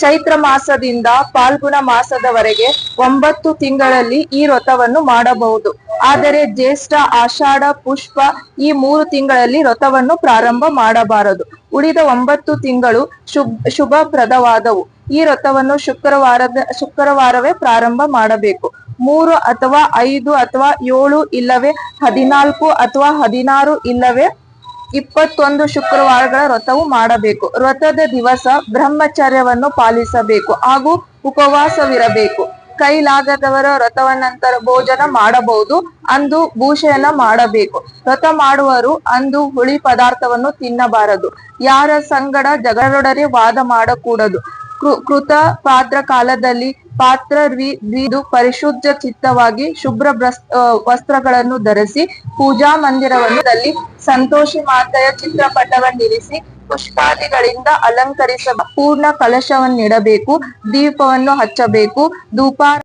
ಚೈತ್ರ ಮಾಸದಿಂದ ಫಾಲ್ಗುಣ ಮಾಸದವರೆಗೆ 9 ತಿಂಗಳಲ್ಲಿ ಈ ವ್ರತವನ್ನು ಮಾಡಬಹುದು. ಆದರೆ ಜ್ಯೇಷ್ಠ, ಆಷಾಢ, ಪುಷ್ಪ ಈ 3 ತಿಂಗಳಲ್ಲಿ ವ್ರತವನ್ನು ಪ್ರಾರಂಭ ಮಾಡಬಾರದು. ಉಳಿದ 9 ತಿಂಗಳು ಶುಭಪ್ರದವಾದವು. ಈ ವ್ರತವನ್ನು ಶುಕ್ರವಾರವೇ ಪ್ರಾರಂಭ ಮಾಡಬೇಕು. 3 ಅಥವಾ 5 ಅಥವಾ 7 ಇಲ್ಲವೇ 14 ಅಥವಾ 16 ಇಲ್ಲವೇ 21 ಶುಕ್ರವಾರಗಳ ವ್ರತವು ಮಾಡಬೇಕು. ವ್ರತದ ದಿವಸ ಬ್ರಹ್ಮಚರ್ಯವನ್ನು ಪಾಲಿಸಬೇಕು ಹಾಗೂ ಉಪವಾಸವಿರಬೇಕು. ಕೈಲಾಗದವರ ವ್ರತವನ್ನಂತರ ಭೋಜನ ಮಾಡಬಹುದು. ಅಂದು ಭೂಷಣ ಮಾಡಬೇಕು. ವ್ರತ ಮಾಡುವರು ಅಂದು ಹುಳಿ ಪದಾರ್ಥವನ್ನು ತಿನ್ನಬಾರದು. ಯಾರ ಸಂಗಡ ಜಗಳರೊಡನೆ ವಾದ ಮಾಡಕೂಡದು. ಕೃತ ಪಾತ್ರ ಕಾಲದಲ್ಲಿ ಪಾತ್ರವಿದು ಪರಿಶುದ್ಧ ಚಿತ್ತವಾಗಿ ಶುಭ್ರ ವಸ್ತ್ರಗಳನ್ನು ಧರಿಸಿ ಪೂಜಾ ಮಂದಿರದಲ್ಲಿ ಸಂತೋಷಿ ಮಾತೆಯ ಚಿತ್ರಪಟವನ್ನಿರಿಸಿ ಪುಷ್ಪಾದಿಗಳಿಂದ ಅಲಂಕರಿಸ ಪೂರ್ಣ ಕಲಶವನ್ನಿಡಬೇಕು. ದೀಪವನ್ನು ಹಚ್ಚಬೇಕು. ಧೂಪ